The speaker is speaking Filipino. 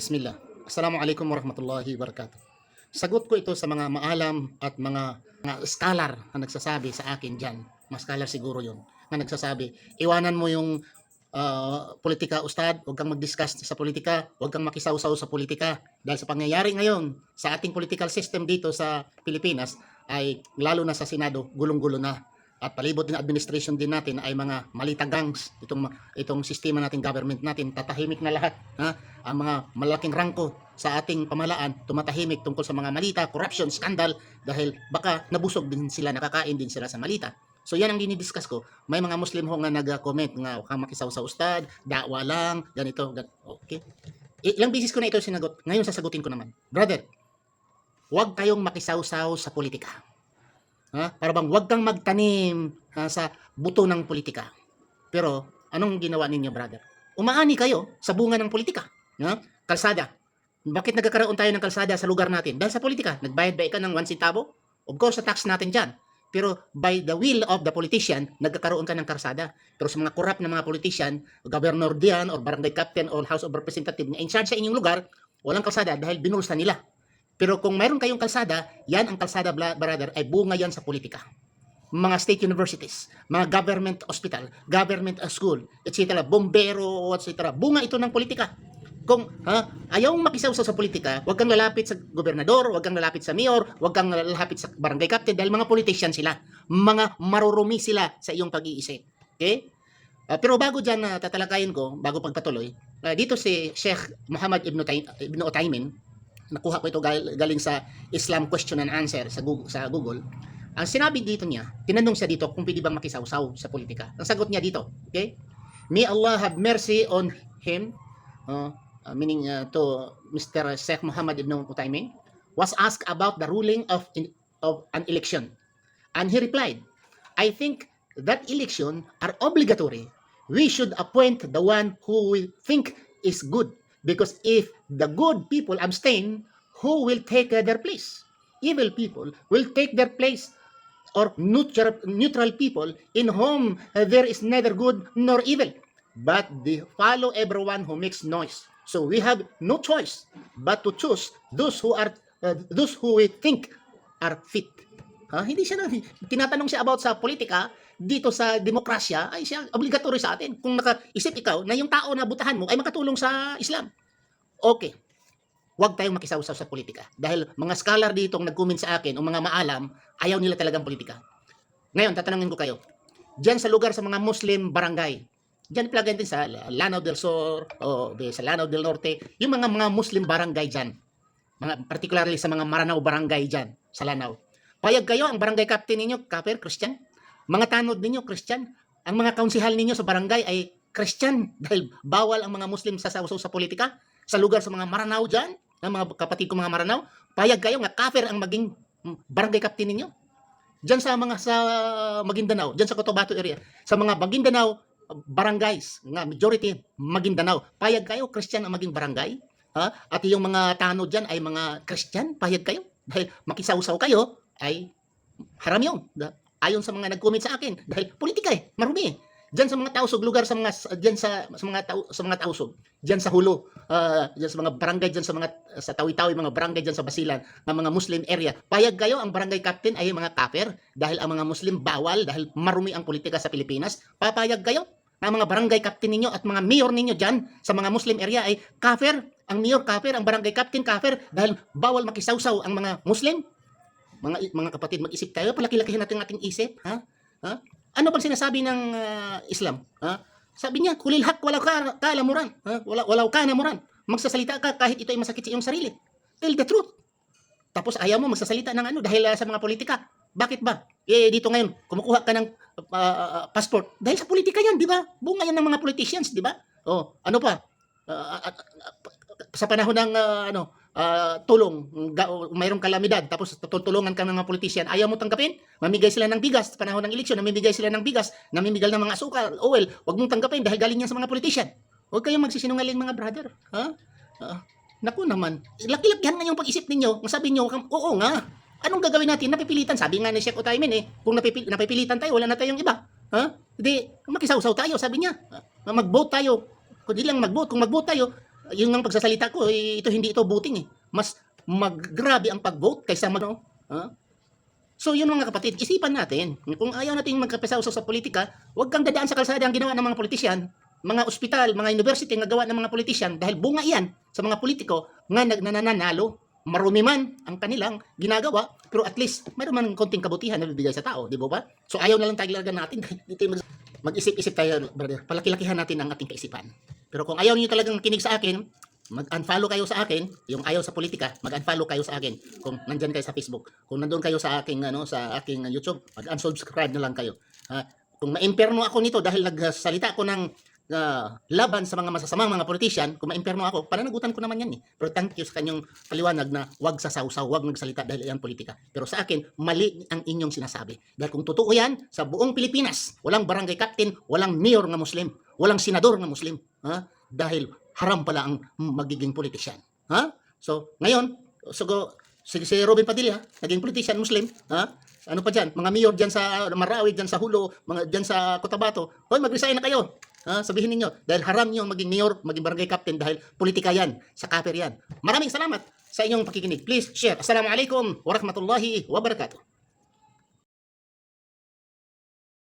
Bismillah. Assalamualaikum warahmatullahi wabarakatuh. Sagot ko ito sa mga maalam at mga scholar na nagsasabi sa akin dyan. Mga scholar siguro yun. Na nagsasabi, iwanan mo yung politika, ustad. Huwag kang mag-discuss sa politika. Huwag kang makisawsaw sa politika. Dahil sa pangyayari ngayon sa ating political system dito sa Pilipinas ay lalo na sa Senado, gulong-gulo na. At palibot ng administration din natin ay mga malitagangs. Itong sistema natin, government natin, tatahimik na lahat. Ang mga malaking rangko sa ating pamahalaan, tumatahimik tungkol sa mga malita, corruption, scandal, dahil baka nabusog din sila, nakakain din sila sa malita. So yan ang dinidiscuss ko. May mga Muslim ho nga nag-comment nga, huwag makisaw sa ustad, dakwa lang, ganito, okay. Ilang bisis ko na ito sinagot, ngayon sasagutin ko naman. Brother, huwag kayong makisawsaw sa politika. Para bang huwag kang magtanim sa buto ng politika. Pero anong ginawa ninyo, brother? Umaani kayo sa bunga ng politika. Kalsada. Bakit nagkakaroon tayo ng kalsada sa lugar natin? Dahil sa politika. Nagbayad ba ikaw ng 1 centavo? Of course, sa tax natin dyan. Pero by the will of the politician, nagkakaroon ka ng kalsada. Pero sa mga corrupt na mga politician, governor diyan, or barangay captain, or house of representative na in charge sa inyong lugar, walang kalsada dahil binulsa nila. Pero kung mayroon kayong kalsada, yan ang kalsada, brother, ay bunga yan sa politika. Mga state universities, mga government hospital, government school, etc., bombero, etc., bunga ito ng politika. Kung ayaw makisawsaw sa politika, huwag kang lalapit sa gobernador, huwag kang lalapit sa mayor, huwag kang lalapit sa barangay captain dahil mga politician sila. Mga marurumi sila sa iyong pag-iisip. Okay? Pero bago dyan tatalakayin ko, bago pagpatuloy, dito si Sheikh Muhammad Ibn Utaymin, nakuha ko ito galing sa Islam Question and Answer sa Google. Ang sinabi dito niya, tinanong siya dito kung pwede bang makisawsaw sa politika. Ang sagot niya dito, okay? May Allah have mercy on him, meaning to Mr. Sheikh Muhammad Ibn Utaymin, was asked about the ruling of an election. And he replied, I think that election are obligatory. We should appoint the one who we think is good. Because if the good people abstain, who will take their place? Evil people will take their place, or neutral people in whom there is neither good nor evil, but they follow everyone who makes noise. So we have no choice but to choose those who we think are fit. Hindi siya tinatanong siya about sa politika. Dito sa demokrasya ay siya obligatory sa atin. Kung nakaisip ikaw na yung tao na butahan mo ay makatulong sa Islam. Okay. Huwag tayong makisawsaw sa politika. Dahil mga scholar dito nag-comment sa akin o mga maalam, ayaw nila talagang politika. Ngayon, tatanungin ko kayo. Diyan sa lugar sa mga Muslim barangay, diyan plugin din sa Lanao del Sur o sa Lanao del Norte, yung mga Muslim barangay diyan. Particularly sa mga Maranao barangay diyan sa Lanao. Payag kayo ang barangay captain ninyo, kafir, Christian? Mga tanod ninyo, Christian. Ang mga kaunsihal ninyo sa barangay ay Christian dahil bawal ang mga Muslim sasawsaw sa politika. Sa lugar sa mga Maranao dyan, ng mga kapatid ko mga Maranao, payag kayo nga kafir ang maging barangay captain ninyo. Dyan sa Maguindanao, dyan sa Cotabato area, sa mga Maguindanao barangays, nga majority Maguindanao, payag kayo, Christian ang maging barangay. At yung mga tanod dyan ay mga Christian, payag kayo. Dahil makisawsaw kayo ay haram yun. Ayon sa mga nag-comment sa akin dahil politika marumi diyan sa mga tausog lugar sa mga diyan sa mga tausog diyan sa Hulo, diyan sa mga barangay diyan sa Tawi-Tawi, mga barangay diyan sa Basilan, ng mga Muslim area. Payag kayo ang barangay captain ay mga kafir dahil ang mga Muslim bawal dahil marumi ang politika sa Pilipinas. Papayag kayo na mga barangay captain ninyo at mga mayor ninyo diyan sa mga Muslim area ay kafir, ang mayor kafir, ang barangay captain kafir dahil bawal makisawsaw ang mga Muslim. Mga kapatid, mag-isip tayo, palaki-lakihin natin ang ating isip. Ano bang sinasabi ng Islam? Sabi niya, kulil hak walaw ka lamuran. Walaw ka namuran. Magsasalita ka kahit ito ay masakit sa iyong sarili. Tell the truth. Tapos ayaw mo magsasalita ng dahil sa mga politika. Bakit ba? Dito ngayon, kumukuha ka ng passport. Dahil sa politika yan, di ba? Bunga yan ng mga politicians, di ba? Ano pa? Sa panahon ng tulong, mayroong kalamidad, tapos tutulungan ka ng mga politician, ayaw mo tanggapin, mamigay sila ng bigas, sa panahon ng eleksyon, namimigay sila ng bigas, namimigay ng mga asukal, oil, wag mong tanggapin dahil galing yan sa mga politician. Huwag kayong magsisinungaling mga brother. Naku naman, laki-lakihan nga yung pag-isip ninyo, sabi nyo, oo nga, anong gagawin natin? Napipilitan, sabi nga ni Sheikh Utaymin kung napipilitan tayo, wala na tayong iba. Hindi, makisawsaw tayo, sabi niya. Mag-vote tayo. Kundi lang mag-vote, kung mag-vote tayo, Yung ang pagsasalita ko, hindi ito voting eh. Mas maggrabe ang pag-vote kaysa ano. Ha? So yun mga kapatid, isipan natin. Kung ayaw natin magkapesaw-saw sa politika, huwag kang dadaan sa kalsada ang ginawa ng mga politisyan, mga ospital, mga university nga gawa ng mga politisyan dahil bunga yan sa mga politiko nga nananalo. Marumi man ang kanilang ginagawa, pero at least mayroon man konting kabutihan na bibigay sa tao, di ba ba? So ayaw na lang talaga natin dito mag-isip-isip tayo, brother. Palaki-lakihan natin ang ating kaisipan. Pero kung ayaw niyo talagang kinig sa akin, mag-unfollow kayo sa akin, yung ayaw sa politika, mag-unfollow kayo sa akin. Kung nandiyan kayo sa Facebook, kung nandoon kayo sa aking YouTube, mag-unsubscribe na lang kayo. Kung maimperno ako nito dahil nagsalita ako ng laban sa mga masasamang mga politician, kung maimperno ako, pananagutan ko naman yan eh. Pero thank you sa kanyang paliwanag na wag sasaw-saw, wag nagsalita dahil yan politika. Pero sa akin, mali ang inyong sinasabi. Dahil kung totoo yan, sa buong Pilipinas, walang barangay captain, walang mayor na Muslim, walang senador na Muslim. Dahil haram pala ang magiging politician. So, ngayon, si Robin Padilla, naging politician Muslim, ano pa dyan, mga mayor dyan sa Marawi, dyan sa Hulo, mga dyan sa Cotabato, hoy, mag-resign na kayo. Sabihin ninyo, dahil haram nyo maging mayor, maging barangay captain, dahil politika yan, sa kaper yan. Maraming salamat sa inyong pakikinig. Please share. Assalamualaikum warahmatullahi wabarakatuh.